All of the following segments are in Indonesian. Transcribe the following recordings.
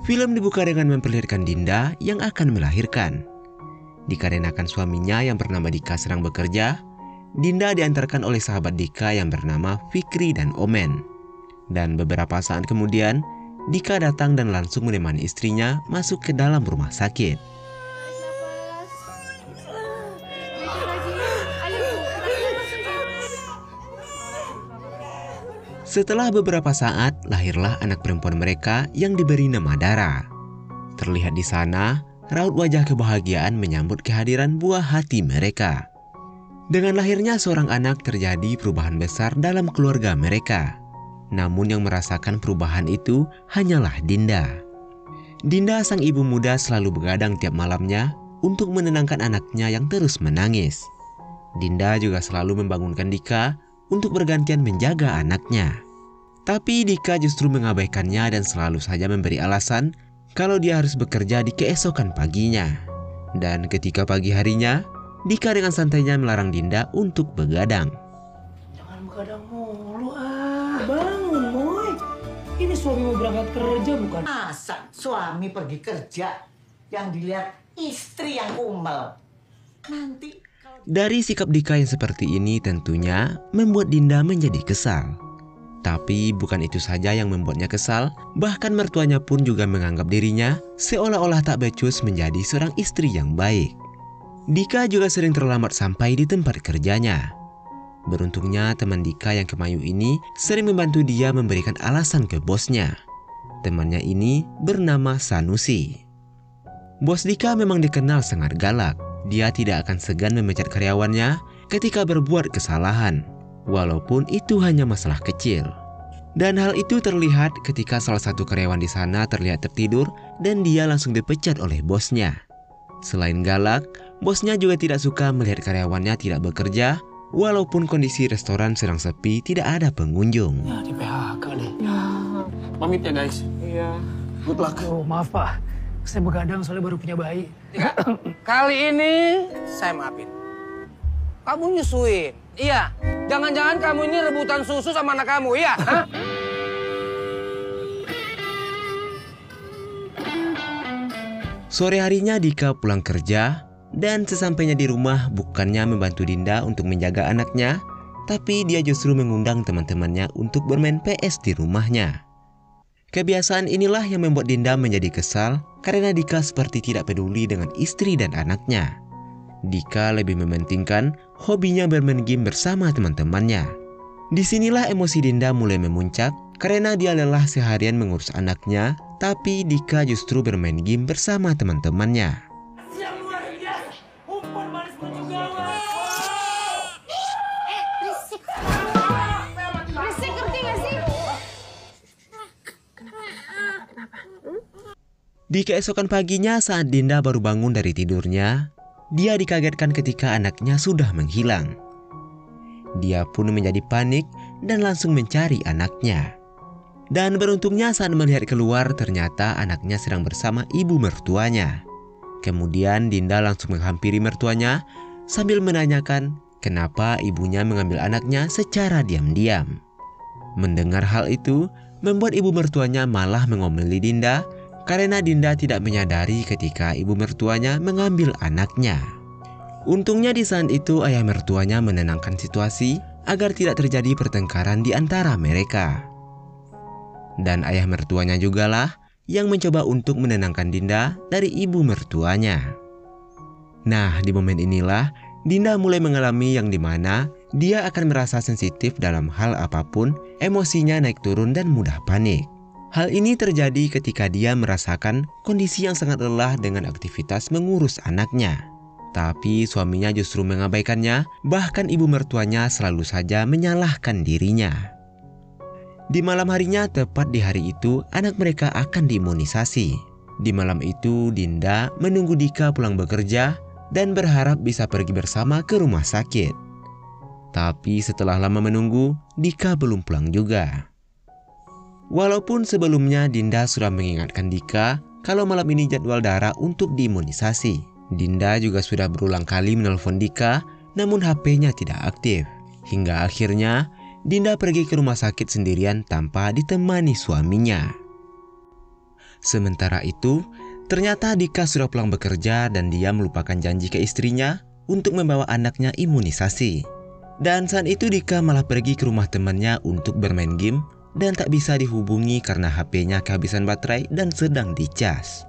Film dibuka dengan memperlihatkan Dinda yang akan melahirkan. Dikarenakan suaminya yang bernama Dika sedang bekerja, Dinda diantarkan oleh sahabat Dika yang bernama Fikri dan Omen. Dan beberapa saat kemudian, Dika datang dan langsung menemani istrinya masuk ke dalam rumah sakit. Setelah beberapa saat, lahirlah anak perempuan mereka yang diberi nama Dara. Terlihat di sana, raut wajah kebahagiaan menyambut kehadiran buah hati mereka. Dengan lahirnya seorang anak terjadi perubahan besar dalam keluarga mereka. Namun yang merasakan perubahan itu hanyalah Dinda. Dinda sang ibu muda selalu begadang tiap malamnya untuk menenangkan anaknya yang terus menangis. Dinda juga selalu membangunkan Dika untuk bergantian menjaga anaknya. Tapi Dika justru mengabaikannya dan selalu saja memberi alasan kalau dia harus bekerja di keesokan paginya. Dan ketika pagi harinya, Dika dengan santainya melarang Dinda untuk begadang. Jangan begadang mulu bangun Moy. Ini suami mau berangkat kerja bukan? Masa suami pergi kerja yang dilihat istri yang kumel. Nanti dari sikap Dika yang seperti ini tentunya membuat Dinda menjadi kesal. Tapi bukan itu saja yang membuatnya kesal, bahkan mertuanya pun juga menganggap dirinya seolah-olah tak becus menjadi seorang istri yang baik. Dika juga sering terlambat sampai di tempat kerjanya. Beruntungnya teman Dika yang kemayu ini sering membantu dia memberikan alasan ke bosnya. Temannya ini bernama Sanusi. Bos Dika memang dikenal sangat galak. Dia tidak akan segan memecat karyawannya ketika berbuat kesalahan, walaupun itu hanya masalah kecil. Dan hal itu terlihat ketika salah satu karyawan di sana terlihat tertidur dan dia langsung dipecat oleh bosnya. Selain galak, bosnya juga tidak suka melihat karyawannya tidak bekerja, walaupun kondisi restoran sedang sepi tidak ada pengunjung. Ya di PHK nih. Pamit ya guys. Iya. Good luck. Oh maaf Pak, saya begadang soalnya baru punya bayi. Kali ini saya maafin. Kamu nyusuin. Iya. Jangan-jangan kamu ini rebutan susu sama anak kamu, iya? Hah? Sore harinya Dika pulang kerja dan sesampainya di rumah bukannya membantu Dinda untuk menjaga anaknya, tapi dia justru mengundang teman-temannya untuk bermain PS di rumahnya. Kebiasaan inilah yang membuat Dinda menjadi kesal karena Dika seperti tidak peduli dengan istri dan anaknya. Dika lebih mementingkan hobinya bermain game bersama teman-temannya. Disinilah emosi Dinda mulai memuncak karena dia lelah seharian mengurus anaknya, tapi Dika justru bermain game bersama teman-temannya. Di keesokan paginya saat Dinda baru bangun dari tidurnya, dia dikagetkan ketika anaknya sudah menghilang. Dia pun menjadi panik dan langsung mencari anaknya. Dan beruntungnya saat melihat keluar ternyata anaknya sedang bersama ibu mertuanya. Kemudian Dinda langsung menghampiri mertuanya sambil menanyakan kenapa ibunya mengambil anaknya secara diam-diam. Mendengar hal itu, membuat ibu mertuanya malah mengomeli Dinda karena Dinda tidak menyadari ketika ibu mertuanya mengambil anaknya. Untungnya di saat itu ayah mertuanya menenangkan situasi agar tidak terjadi pertengkaran di antara mereka. Dan ayah mertuanya jugalah yang mencoba untuk menenangkan Dinda dari ibu mertuanya. Nah, di momen inilah Dinda mulai mengalami yang dimana dia akan merasa sensitif dalam hal apapun, emosinya naik turun dan mudah panik. Hal ini terjadi ketika dia merasakan kondisi yang sangat lelah dengan aktivitas mengurus anaknya. Tapi suaminya justru mengabaikannya, bahkan ibu mertuanya selalu saja menyalahkan dirinya. Di malam harinya, tepat di hari itu, anak mereka akan diimunisasi. Di malam itu, Dinda menunggu Dika pulang bekerja dan berharap bisa pergi bersama ke rumah sakit. Tapi setelah lama menunggu, Dika belum pulang juga. Walaupun sebelumnya Dinda sudah mengingatkan Dika kalau malam ini jadwal Dara untuk diimunisasi. Dinda juga sudah berulang kali menelpon Dika, namun HP-nya tidak aktif. Hingga akhirnya Dinda pergi ke rumah sakit sendirian tanpa ditemani suaminya. Sementara itu, ternyata Dika sudah pulang bekerja dan dia melupakan janji ke istrinya untuk membawa anaknya imunisasi. Dan saat itu Dika malah pergi ke rumah temannya untuk bermain game dan tak bisa dihubungi karena HP-nya kehabisan baterai dan sedang dicas.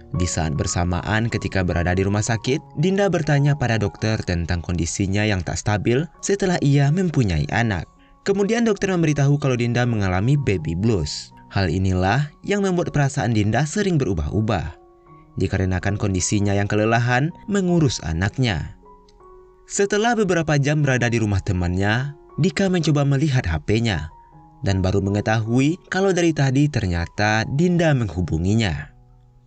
Di saat bersamaan ketika berada di rumah sakit, Dinda bertanya pada dokter tentang kondisinya yang tak stabil setelah ia mempunyai anak. Kemudian dokter memberitahu kalau Dinda mengalami baby blues. Hal inilah yang membuat perasaan Dinda sering berubah-ubah, dikarenakan kondisinya yang kelelahan mengurus anaknya. Setelah beberapa jam berada di rumah temannya, Dika mencoba melihat HP-nya dan baru mengetahui kalau dari tadi ternyata Dinda menghubunginya.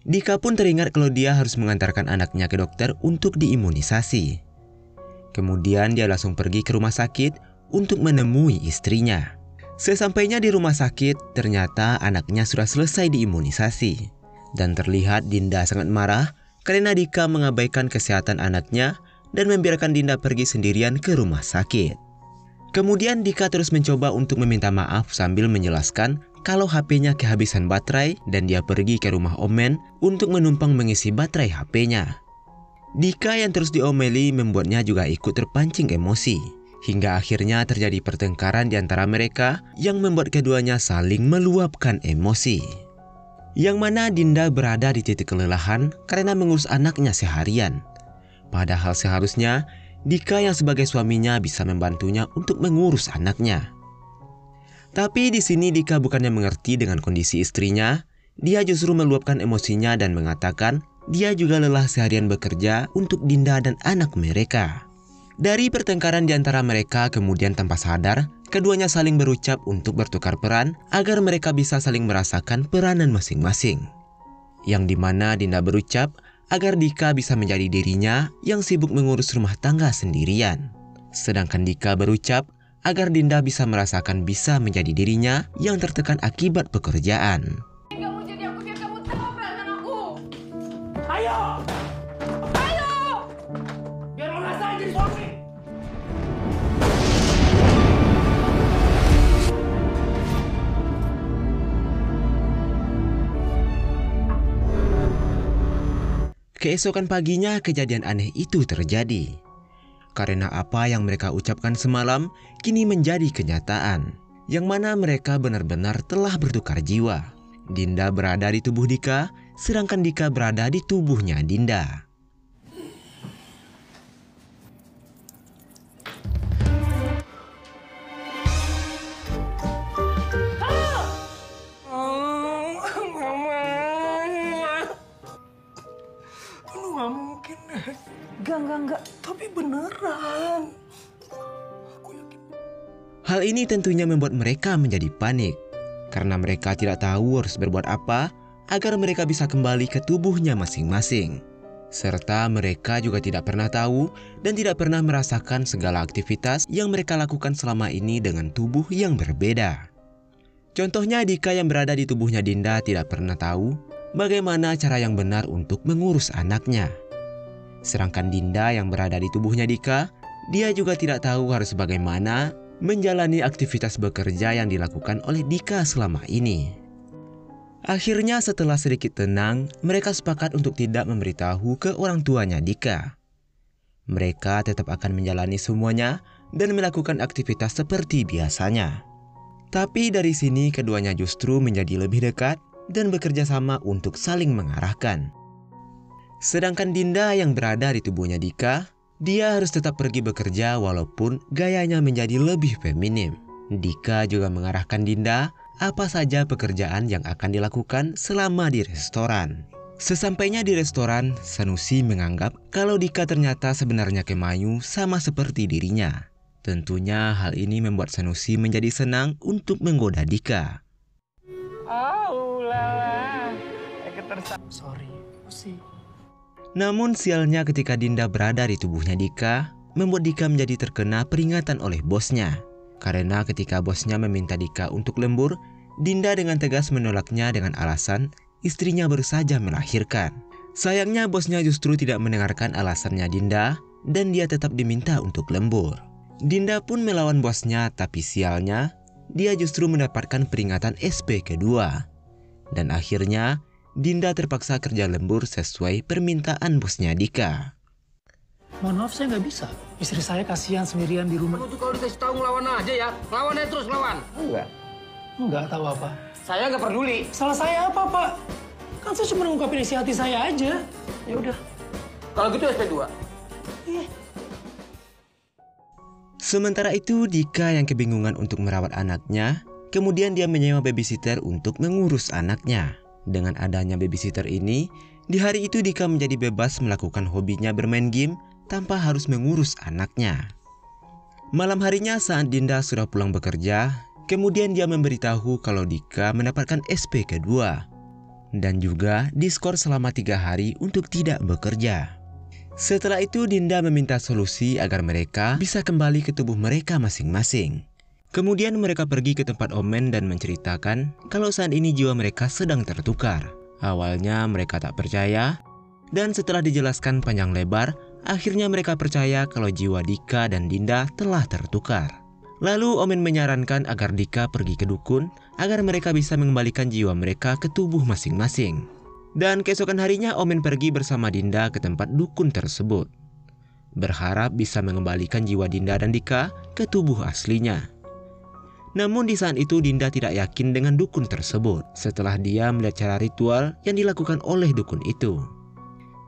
Dika pun teringat kalau dia harus mengantarkan anaknya ke dokter untuk diimunisasi. Kemudian dia langsung pergi ke rumah sakit untuk menemui istrinya. Sesampainya di rumah sakit, ternyata anaknya sudah selesai diimunisasi. Dan terlihat Dinda sangat marah karena Dika mengabaikan kesehatan anaknya dan membiarkan Dinda pergi sendirian ke rumah sakit. Kemudian Dika terus mencoba untuk meminta maaf sambil menjelaskan kalau HP-nya kehabisan baterai dan dia pergi ke rumah Omen untuk menumpang mengisi baterai HP-nya. Dika yang terus diomeli membuatnya juga ikut terpancing emosi. Hingga akhirnya terjadi pertengkaran di antara mereka yang membuat keduanya saling meluapkan emosi. Yang mana Dinda berada di titik kelelahan karena mengurus anaknya seharian. Padahal seharusnya Dika yang sebagai suaminya bisa membantunya untuk mengurus anaknya. Tapi di sini Dika bukannya mengerti dengan kondisi istrinya, dia justru meluapkan emosinya dan mengatakan dia juga lelah seharian bekerja untuk Dinda dan anak mereka. Dari pertengkaran di antara mereka, kemudian tanpa sadar, keduanya saling berucap untuk bertukar peran agar mereka bisa saling merasakan peranan masing-masing. Yang dimana Dinda berucap agar Dika bisa menjadi dirinya yang sibuk mengurus rumah tangga sendirian. Sedangkan Dika berucap agar Dinda bisa merasakan bisa menjadi dirinya yang tertekan akibat pekerjaan. Kamu jadi aku biar kamu tahu peranan aku. Ayo! Ayo! Biar lo rasain jadi suami. Keesokan paginya kejadian aneh itu terjadi. Karena apa yang mereka ucapkan semalam kini menjadi kenyataan. Yang mana mereka benar-benar telah bertukar jiwa. Dinda berada di tubuh Dika, sedangkan Dika berada di tubuhnya Dinda. Gak mungkin, Enggak. Tapi beneran. Aku yakin. Hal ini tentunya membuat mereka menjadi panik. Karena mereka tidak tahu harus berbuat apa agar mereka bisa kembali ke tubuhnya masing-masing. Serta mereka juga tidak pernah tahu dan tidak pernah merasakan segala aktivitas yang mereka lakukan selama ini dengan tubuh yang berbeda. Contohnya Dika yang berada di tubuhnya Dinda tidak pernah tahu bagaimana cara yang benar untuk mengurus anaknya. Sedangkan Dinda yang berada di tubuhnya Dika, dia juga tidak tahu harus bagaimana menjalani aktivitas bekerja yang dilakukan oleh Dika selama ini. Akhirnya setelah sedikit tenang, mereka sepakat untuk tidak memberitahu ke orang tuanya Dika. Mereka tetap akan menjalani semuanya dan melakukan aktivitas seperti biasanya. Tapi dari sini keduanya justru menjadi lebih dekat dan bekerja sama untuk saling mengarahkan. Sedangkan Dinda yang berada di tubuhnya Dika, dia harus tetap pergi bekerja walaupun gayanya menjadi lebih feminim. Dika juga mengarahkan Dinda apa saja pekerjaan yang akan dilakukan selama di restoran. Sesampainya di restoran, Sanusi menganggap kalau Dika ternyata sebenarnya Kemayu sama seperti dirinya. Tentunya hal ini membuat Sanusi menjadi senang untuk menggoda Dika. Sorry, emosi. Namun sialnya ketika Dinda berada di tubuhnya Dika, membuat Dika menjadi terkena peringatan oleh bosnya. Karena ketika bosnya meminta Dika untuk lembur, Dinda dengan tegas menolaknya dengan alasan istrinya baru saja melahirkan. Sayangnya bosnya justru tidak mendengarkan alasannya Dinda dan dia tetap diminta untuk lembur. Dinda pun melawan bosnya, tapi sialnya dia justru mendapatkan peringatan SP kedua. Dan akhirnya Dinda terpaksa kerja lembur sesuai permintaan bosnya Dika. Mohon maaf, saya nggak bisa. Istri saya kasihan sendirian di rumah. Kamu tuh kalau dikasih tahu ngelawan aja ya. Ngelawan aja terus ngelawan. Nggak tahu apa. Saya nggak peduli. Salah saya apa, Pak? Kan saya cuma ngungkapin isi hati saya aja. Ya udah. Kalau gitu SP2. Sementara itu Dika yang kebingungan untuk merawat anaknya, kemudian dia menyewa babysitter untuk mengurus anaknya. Dengan adanya babysitter ini, di hari itu Dika menjadi bebas melakukan hobinya bermain game tanpa harus mengurus anaknya. Malam harinya saat Dinda sudah pulang bekerja, kemudian dia memberitahu kalau Dika mendapatkan SP kedua dan juga diskor selama 3 hari untuk tidak bekerja. Setelah itu Dinda meminta solusi agar mereka bisa kembali ke tubuh mereka masing-masing. Kemudian mereka pergi ke tempat Omen dan menceritakan kalau saat ini jiwa mereka sedang tertukar. Awalnya mereka tak percaya, dan setelah dijelaskan panjang lebar, akhirnya mereka percaya kalau jiwa Dika dan Dinda telah tertukar. Lalu Omen menyarankan agar Dika pergi ke dukun agar mereka bisa mengembalikan jiwa mereka ke tubuh masing-masing. Dan keesokan harinya Omen pergi bersama Dinda ke tempat dukun tersebut, berharap bisa mengembalikan jiwa Dinda dan Dika ke tubuh aslinya. Namun di saat itu Dinda tidak yakin dengan dukun tersebut setelah dia melihat cara ritual yang dilakukan oleh dukun itu.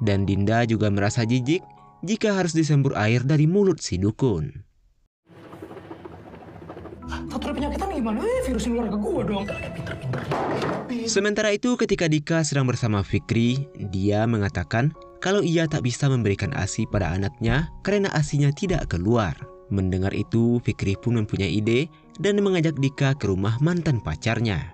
Dan Dinda juga merasa jijik jika harus disembur air dari mulut si dukun. Satu penyakitan gimana? Virus nular ke gua dong. Pinter-pinter. Sementara itu ketika Dika sedang bersama Fikri, dia mengatakan kalau ia tak bisa memberikan ASI pada anaknya karena ASInya tidak keluar. Mendengar itu, Fikri pun mempunyai ide dan mengajak Dika ke rumah mantan pacarnya.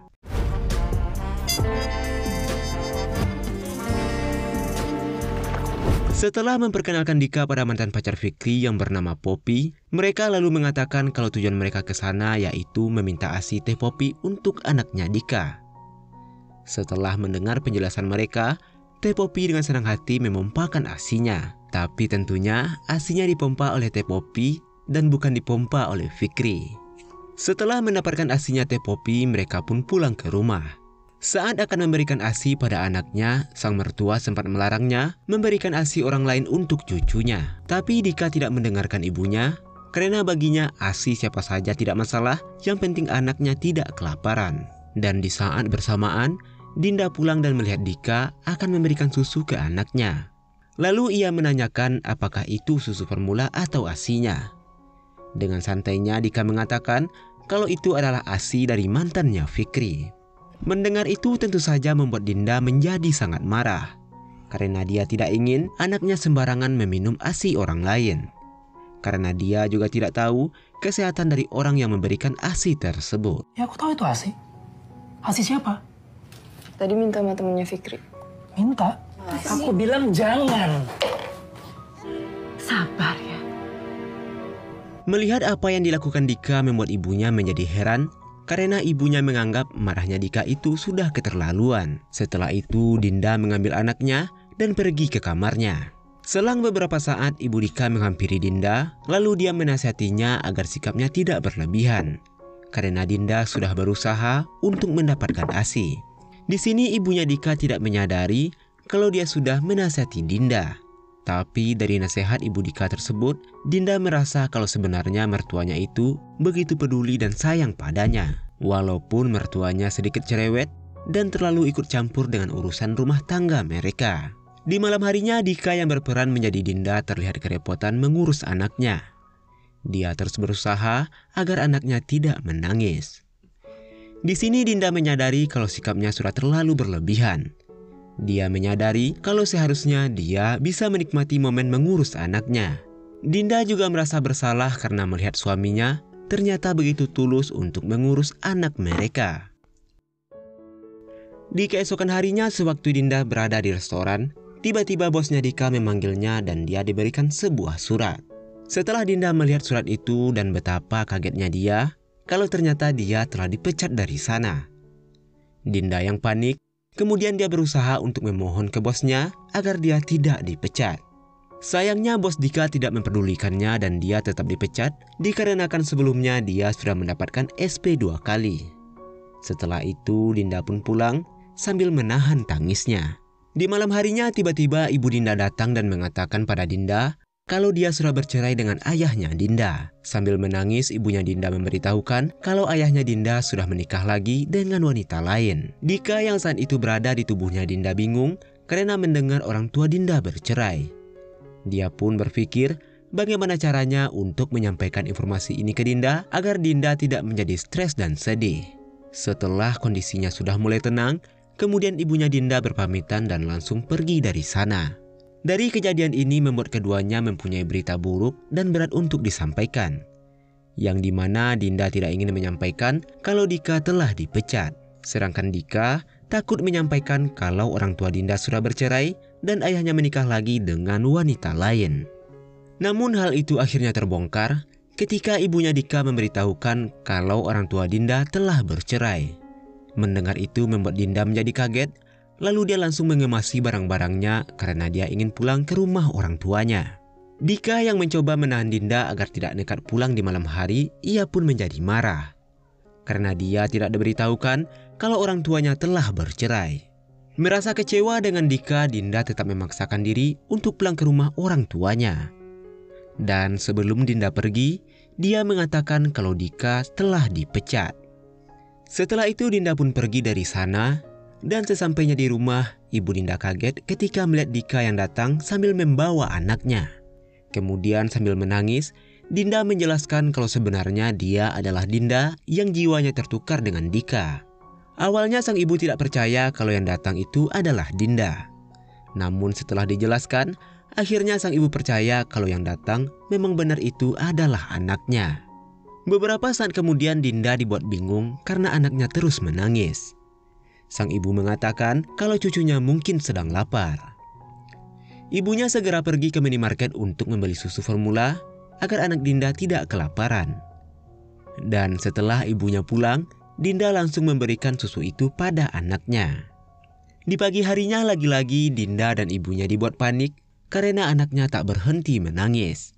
Setelah memperkenalkan Dika pada mantan pacar Fikri yang bernama Poppy, mereka lalu mengatakan kalau tujuan mereka ke sana yaitu meminta ASI teh Poppy untuk anaknya Dika. Setelah mendengar penjelasan mereka, teh Poppy dengan senang hati memompakan ASInya. Tapi tentunya ASInya dipompa oleh teh Poppy dan bukan dipompa oleh Fikri. Setelah mendapatkan ASInya teh Poppy, mereka pun pulang ke rumah. Saat akan memberikan ASI pada anaknya, sang mertua sempat melarangnya memberikan ASI orang lain untuk cucunya. Tapi Dika tidak mendengarkan ibunya, karena baginya ASI siapa saja tidak masalah, yang penting anaknya tidak kelaparan. Dan di saat bersamaan, Dinda pulang dan melihat Dika akan memberikan susu ke anaknya. Lalu ia menanyakan apakah itu susu formula atau ASInya. Dengan santainya Dika mengatakan kalau itu adalah ASI dari mantannya Fikri. Mendengar itu tentu saja membuat Dinda menjadi sangat marah, karena dia tidak ingin anaknya sembarangan meminum ASI orang lain. Karena dia juga tidak tahu kesehatan dari orang yang memberikan ASI tersebut. Ya aku tahu itu ASI. ASI siapa? Tadi minta sama temennya Fikri. Minta? Aku bilang jangan. Sabar ya. Melihat apa yang dilakukan Dika membuat ibunya menjadi heran, karena ibunya menganggap marahnya Dika itu sudah keterlaluan. Setelah itu Dinda mengambil anaknya dan pergi ke kamarnya. Selang beberapa saat ibu Dika menghampiri Dinda, lalu dia menasihatinya agar sikapnya tidak berlebihan. Karena Dinda sudah berusaha untuk mendapatkan ASI. Di sini ibunya Dika tidak menyadari kalau dia sudah menasihati Dinda. Tapi dari nasihat ibu Dika tersebut, Dinda merasa kalau sebenarnya mertuanya itu begitu peduli dan sayang padanya. Walaupun mertuanya sedikit cerewet dan terlalu ikut campur dengan urusan rumah tangga mereka. Di malam harinya Dika yang berperan menjadi Dinda terlihat kerepotan mengurus anaknya. Dia terus berusaha agar anaknya tidak menangis. Di sini Dinda menyadari kalau sikapnya sudah terlalu berlebihan. Dia menyadari kalau seharusnya dia bisa menikmati momen mengurus anaknya. Dinda juga merasa bersalah karena melihat suaminya ternyata begitu tulus untuk mengurus anak mereka. Di keesokan harinya sewaktu Dinda berada di restoran, tiba-tiba bosnya Dika memanggilnya dan dia diberikan sebuah surat. Setelah Dinda melihat surat itu dan betapa kagetnya dia kalau ternyata dia telah dipecat dari sana. Dinda yang panik. Kemudian dia berusaha untuk memohon ke bosnya agar dia tidak dipecat. Sayangnya bos Dika tidak memperdulikannya dan dia tetap dipecat dikarenakan sebelumnya dia sudah mendapatkan SP 2 kali. Setelah itu Dinda pun pulang sambil menahan tangisnya. Di malam harinya tiba-tiba ibu Dinda datang dan mengatakan pada Dinda kalau dia sudah bercerai dengan ayahnya Dinda. Sambil menangis, ibunya Dinda memberitahukan kalau ayahnya Dinda sudah menikah lagi dengan wanita lain. Dika yang saat itu berada di tubuhnya Dinda bingung karena mendengar orang tua Dinda bercerai. Dia pun berpikir bagaimana caranya untuk menyampaikan informasi ini ke Dinda agar Dinda tidak menjadi stres dan sedih. Setelah kondisinya sudah mulai tenang, kemudian ibunya Dinda berpamitan dan langsung pergi dari sana. Dari kejadian ini membuat keduanya mempunyai berita buruk dan berat untuk disampaikan, yang dimana Dinda tidak ingin menyampaikan kalau Dika telah dipecat. Sedangkan Dika takut menyampaikan kalau orang tua Dinda sudah bercerai dan ayahnya menikah lagi dengan wanita lain. Namun hal itu akhirnya terbongkar ketika ibunya Dika memberitahukan kalau orang tua Dinda telah bercerai. Mendengar itu membuat Dinda menjadi kaget. Lalu dia langsung mengemasi barang-barangnya karena dia ingin pulang ke rumah orang tuanya. Dika yang mencoba menahan Dinda agar tidak nekat pulang di malam hari, ia pun menjadi marah. Karena dia tidak diberitahukan kalau orang tuanya telah bercerai. Merasa kecewa dengan Dika, Dinda tetap memaksakan diri untuk pulang ke rumah orang tuanya. Dan sebelum Dinda pergi, dia mengatakan kalau Dika telah dipecat. Setelah itu Dinda pun pergi dari sana. Dan sesampainya di rumah, ibu Dinda kaget ketika melihat Dika yang datang sambil membawa anaknya. Kemudian sambil menangis, Dinda menjelaskan kalau sebenarnya dia adalah Dinda yang jiwanya tertukar dengan Dika. Awalnya sang ibu tidak percaya kalau yang datang itu adalah Dinda. Namun setelah dijelaskan, akhirnya sang ibu percaya kalau yang datang memang benar itu adalah anaknya. Beberapa saat kemudian Dinda dibuat bingung karena anaknya terus menangis. Sang ibu mengatakan kalau cucunya mungkin sedang lapar. Ibunya segera pergi ke minimarket untuk membeli susu formula agar anak Dinda tidak kelaparan. Dan setelah ibunya pulang, Dinda langsung memberikan susu itu pada anaknya. Di pagi harinya lagi-lagi Dinda dan ibunya dibuat panik karena anaknya tak berhenti menangis.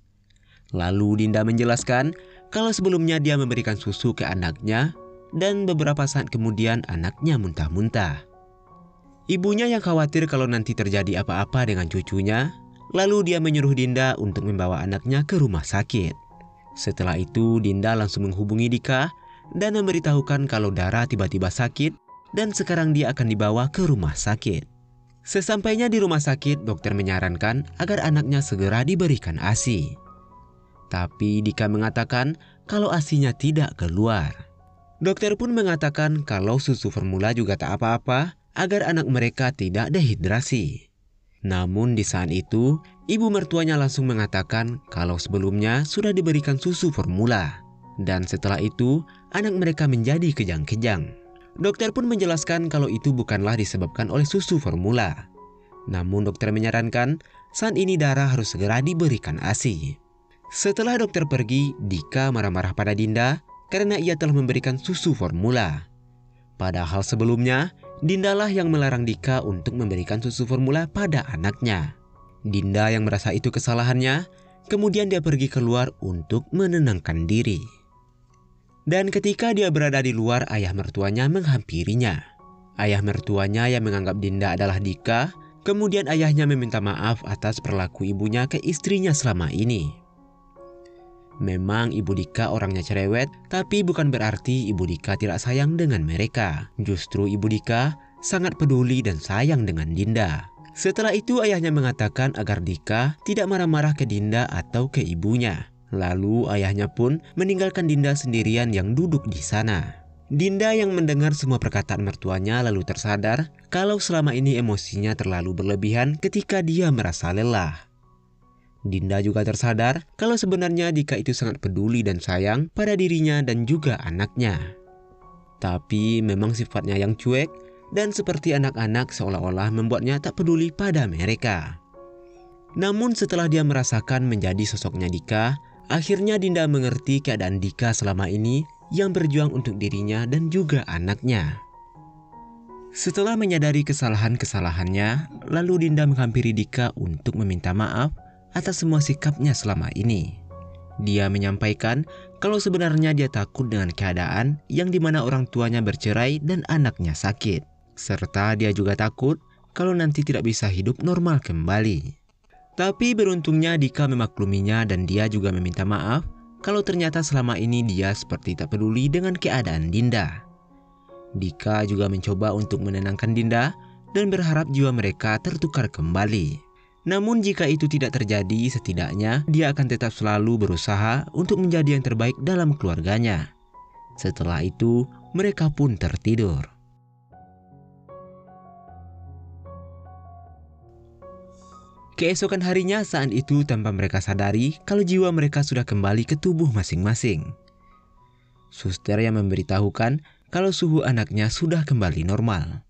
Lalu Dinda menjelaskan kalau sebelumnya dia memberikan susu ke anaknya dan beberapa saat kemudian anaknya muntah-muntah. Ibunya yang khawatir kalau nanti terjadi apa-apa dengan cucunya, lalu dia menyuruh Dinda untuk membawa anaknya ke rumah sakit. Setelah itu Dinda langsung menghubungi Dika dan memberitahukan kalau Dara tiba-tiba sakit dan sekarang dia akan dibawa ke rumah sakit. Sesampainya di rumah sakit, dokter menyarankan agar anaknya segera diberikan ASI. Tapi Dika mengatakan kalau ASI-nya tidak keluar. Dokter pun mengatakan kalau susu formula juga tak apa-apa agar anak mereka tidak dehidrasi. Namun di saat itu, ibu mertuanya langsung mengatakan kalau sebelumnya sudah diberikan susu formula. Dan setelah itu, anak mereka menjadi kejang-kejang. Dokter pun menjelaskan kalau itu bukanlah disebabkan oleh susu formula. Namun dokter menyarankan saat ini Dara harus segera diberikan ASI. Setelah dokter pergi, Dika marah-marah pada Dinda karena ia telah memberikan susu formula. Padahal sebelumnya, Dindalah yang melarang Dika untuk memberikan susu formula pada anaknya. Dinda yang merasa itu kesalahannya, kemudian dia pergi keluar untuk menenangkan diri. Dan ketika dia berada di luar, ayah mertuanya menghampirinya. Ayah mertuanya yang menganggap Dinda adalah Dika, kemudian ayahnya meminta maaf atas perilaku ibunya ke istrinya selama ini. Memang ibu Dika orangnya cerewet, tapi bukan berarti ibu Dika tidak sayang dengan mereka. Justru ibu Dika sangat peduli dan sayang dengan Dinda. Setelah itu ayahnya mengatakan agar Dika tidak marah-marah ke Dinda atau ke ibunya. Lalu ayahnya pun meninggalkan Dinda sendirian yang duduk di sana. Dinda yang mendengar semua perkataan mertuanya lalu tersadar kalau selama ini emosinya terlalu berlebihan ketika dia merasa lelah. Dinda juga tersadar kalau sebenarnya Dika itu sangat peduli dan sayang pada dirinya dan juga anaknya. Tapi memang sifatnya yang cuek dan seperti anak-anak seolah-olah membuatnya tak peduli pada mereka. Namun setelah dia merasakan menjadi sosoknya Dika, akhirnya Dinda mengerti keadaan Dika selama ini yang berjuang untuk dirinya dan juga anaknya. Setelah menyadari kesalahan-kesalahannya, lalu Dinda menghampiri Dika untuk meminta maaf atas semua sikapnya selama ini. Dia menyampaikan kalau sebenarnya dia takut dengan keadaan yang dimana orang tuanya bercerai dan anaknya sakit. Serta dia juga takut kalau nanti tidak bisa hidup normal kembali. Tapi beruntungnya Dika memakluminya dan dia juga meminta maaf kalau ternyata selama ini dia seperti tak peduli dengan keadaan Dinda. Dika juga mencoba untuk menenangkan Dinda dan berharap jiwa mereka tertukar kembali. Namun jika itu tidak terjadi, setidaknya dia akan tetap selalu berusaha untuk menjadi yang terbaik dalam keluarganya. Setelah itu, mereka pun tertidur. Keesokan harinya saat itu tanpa mereka sadari kalau jiwa mereka sudah kembali ke tubuh masing-masing. Suster yang memberitahukan kalau suhu anaknya sudah kembali normal.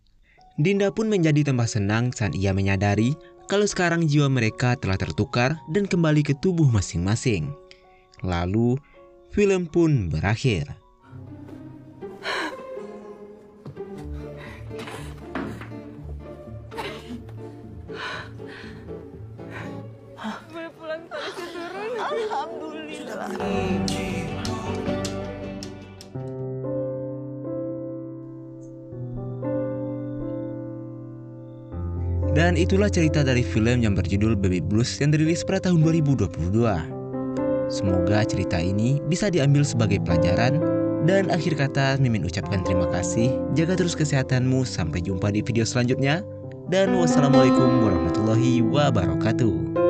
Dinda pun menjadi tambah senang saat ia menyadari kalau sekarang jiwa mereka telah tertukar dan kembali ke tubuh masing-masing. Lalu, film pun berakhir. Dan itulah cerita dari film yang berjudul Baby Blues yang dirilis pada tahun 2022. Semoga cerita ini bisa diambil sebagai pelajaran. Dan akhir kata, Mimin ucapkan terima kasih. Jaga terus kesehatanmu. Sampai jumpa di video selanjutnya. Dan wassalamualaikum warahmatullahi wabarakatuh.